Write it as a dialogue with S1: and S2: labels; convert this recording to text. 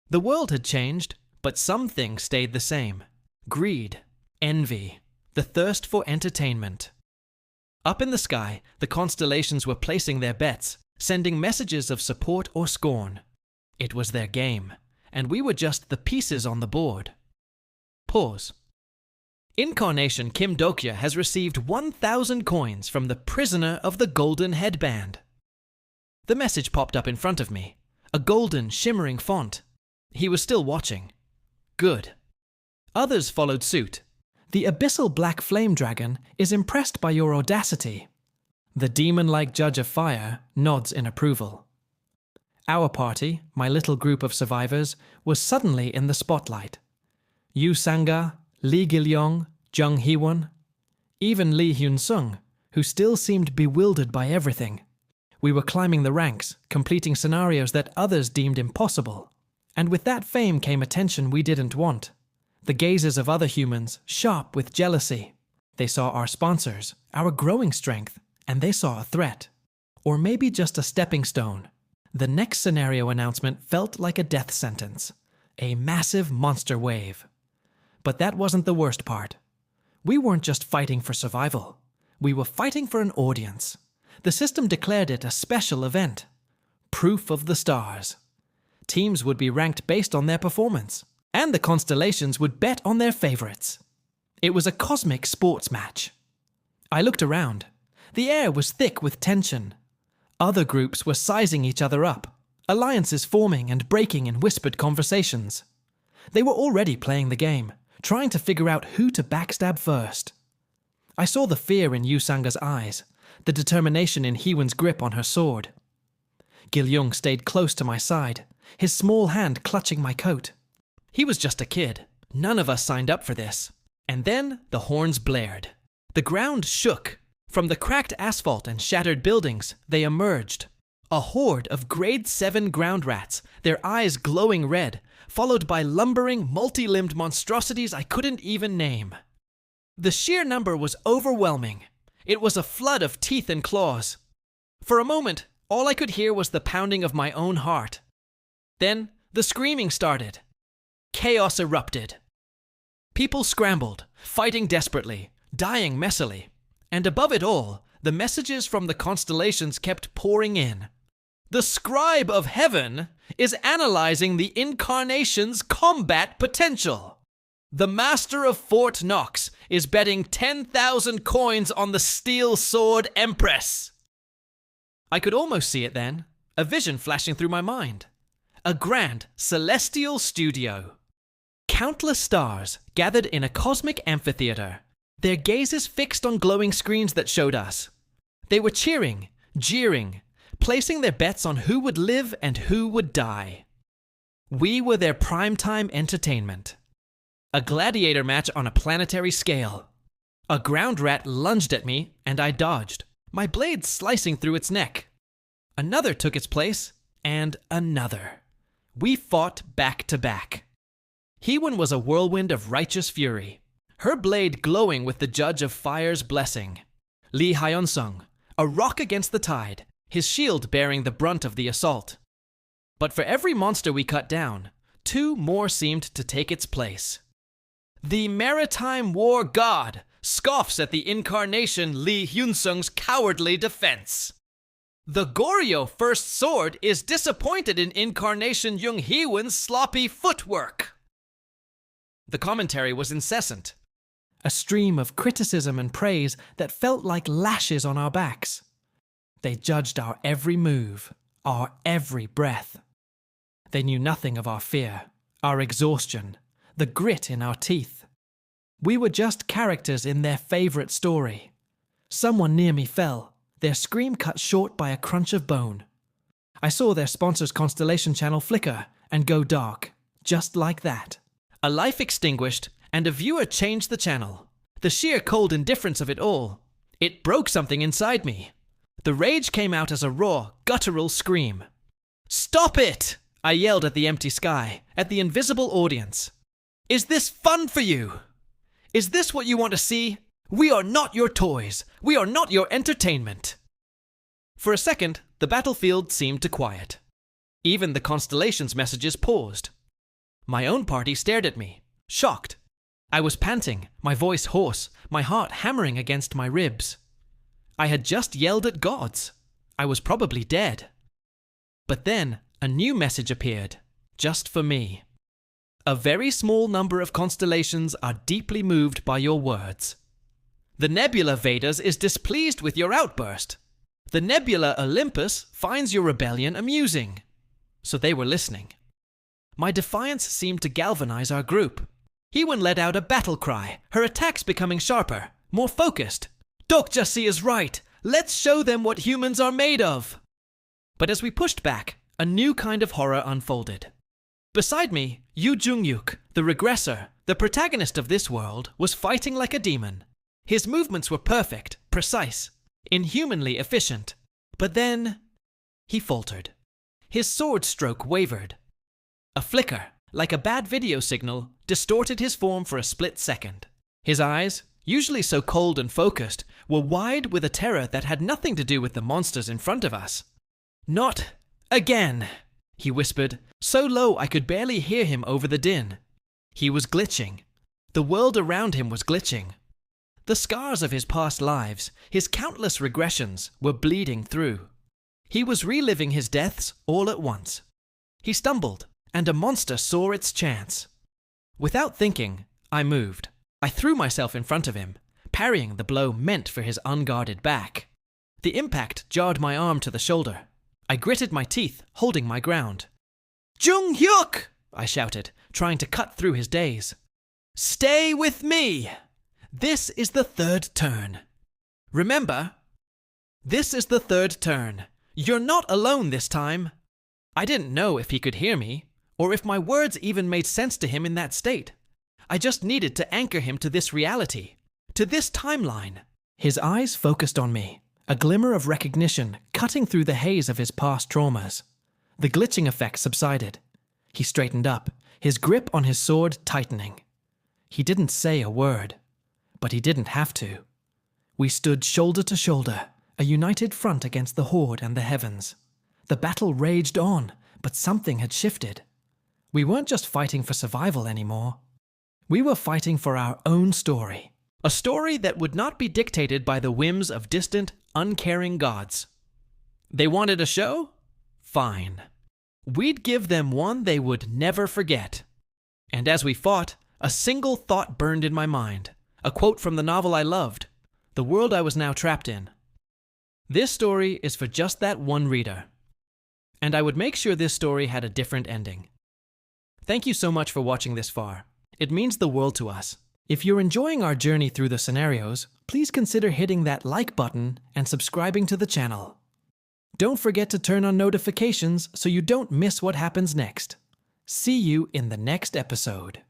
S1: The world had changed, but some things stayed the same. Greed, envy, the thirst for entertainment. Up in the sky, the constellations were placing their bets, sending messages of support or scorn. It was their game, and we were just the pieces on the board. Pause. Incarnation Kim Dokya has received 1,000 coins from the prisoner of the golden headband. The message popped up in front of me, a golden, shimmering font. He was still watching. Good. Others followed suit. The abyssal black flame dragon is impressed by your audacity. The demon-like judge of fire nods in approval. Our party, my little group of survivors, was suddenly in the spotlight. Yu Sanga, Lee Gilyong, Jung Hee-won, even Lee Hyun-sung, who still seemed bewildered by everything. We were climbing the ranks, completing scenarios that others deemed impossible. And with that fame came attention we didn't want. The gazes of other humans, sharp with jealousy. They saw our sponsors, our growing strength, and they saw a threat. Or maybe just a stepping stone. The next scenario announcement felt like a death sentence. A massive monster wave. But that wasn't the worst part. We weren't just fighting for survival. We were fighting for an audience. The system declared it a special event. Proof of the stars. Teams would be ranked based on their performance, and the constellations would bet on their favorites. It was a cosmic sports match. I looked around. The air was thick with tension. Other groups were sizing each other up, alliances forming and breaking in whispered conversations. They were already playing the game, trying to figure out who to backstab first. I saw the fear in Yu Sanga's eyes, the determination in Hee-won's grip on her sword. Gilyong stayed close to my side, his small hand clutching my coat. He was just a kid. None of us signed up for this. And then the horns blared. The ground shook. From the cracked asphalt and shattered buildings, they emerged. A horde of grade 7 ground rats, their eyes glowing red, followed by lumbering, multi-limbed monstrosities I couldn't even name. The sheer number was overwhelming. It was a flood of teeth and claws. For a moment, all I could hear was the pounding of my own heart. Then, the screaming started. Chaos erupted. People scrambled, fighting desperately, dying messily. And above it all, the messages from the constellations kept pouring in. The Scribe of Heaven is analyzing the Incarnation's combat potential. The Master of Fort Knox is betting 10,000 coins on the Steel Sword Empress. I could almost see it then, a vision flashing through my mind. A grand, celestial studio. Countless stars gathered in a cosmic amphitheater, their gazes fixed on glowing screens that showed us. They were cheering, jeering, placing their bets on who would live and who would die. We were their primetime entertainment. A gladiator match on a planetary scale. A ground rat lunged at me, and I dodged, my blade slicing through its neck. Another took its place, and another. We fought back to back. Hee-won was a whirlwind of righteous fury, her blade glowing with the Judge of Fire's blessing. Lee Hyun-sung, a rock against the tide, his shield bearing the brunt of the assault. But for every monster we cut down, 2 more seemed to take its place. The maritime war god scoffs at the Incarnation Lee Hyun-sung's cowardly defense. The Goryeo First Sword is disappointed in Incarnation Jung Hee-won's sloppy footwork. The commentary was incessant. A stream of criticism and praise that felt like lashes on our backs. They judged our every move, our every breath. They knew nothing of our fear, our exhaustion, the grit in our teeth. We were just characters in their favorite story. Someone near me fell, their scream cut short by a crunch of bone. I saw their sponsor's Constellation channel flicker and go dark, just like that. A life extinguished, and a viewer changed the channel. The sheer cold indifference of it all. It broke something inside me. The rage came out as a raw, guttural scream. "Stop it!" I yelled at the empty sky, at the invisible audience. "Is this fun for you? Is this what you want to see? We are not your toys. We are not your entertainment." For a second, the battlefield seemed to quiet. Even the constellation's messages paused. My own party stared at me, shocked. I was panting, my voice hoarse, my heart hammering against my ribs. I had just yelled at gods. I was probably dead. But then a new message appeared, just for me. A very small number of constellations are deeply moved by your words. The Nebula Vedas is displeased with your outburst. The Nebula Olympus finds your rebellion amusing. So they were listening. My defiance seemed to galvanize our group. Hewen let out a battle cry, her attacks becoming sharper, more focused. Dokjasi is right! Let's show them what humans are made of! But as we pushed back, a new kind of horror unfolded. Beside me, Yu Jungyuk, the regressor, the protagonist of this world, was fighting like a demon. His movements were perfect, precise, inhumanly efficient. But then, he faltered. His sword stroke wavered. A flicker, like a bad video signal, distorted his form for a split second. His eyes, usually so cold and focused, were wide with a terror that had nothing to do with the monsters in front of us. Not again, he whispered, so low I could barely hear him over the din. He was glitching. The world around him was glitching. The scars of his past lives, his countless regressions, were bleeding through. He was reliving his deaths all at once. He stumbled, and a monster saw its chance. Without thinking, I moved. I threw myself in front of him, parrying the blow meant for his unguarded back. The impact jarred my arm to the shoulder. I gritted my teeth, holding my ground. "Jung-hyuk!" I shouted, trying to cut through his daze. "Stay with me! This is the third turn. Remember, this is the third turn. You're not alone this time." I didn't know if he could hear me, or if my words even made sense to him in that state. I just needed to anchor him to this reality, to this timeline. His eyes focused on me, a glimmer of recognition cutting through the haze of his past traumas. The glitching effect subsided. He straightened up, his grip on his sword tightening. He didn't say a word, but he didn't have to. We stood shoulder to shoulder, a united front against the horde and the heavens. The battle raged on, but something had shifted. We weren't just fighting for survival anymore. We were fighting for our own story. A story that would not be dictated by the whims of distant, uncaring gods. They wanted a show? Fine. We'd give them one they would never forget. And as we fought, a single thought burned in my mind. A quote from the novel I loved, the world I was now trapped in. This story is for just that one reader. And I would make sure this story had a different ending. Thank you so much for watching this far. It means the world to us. If you're enjoying our journey through the scenarios, please consider hitting that like button and subscribing to the channel. Don't forget to turn on notifications so you don't miss what happens next. See you in the next episode.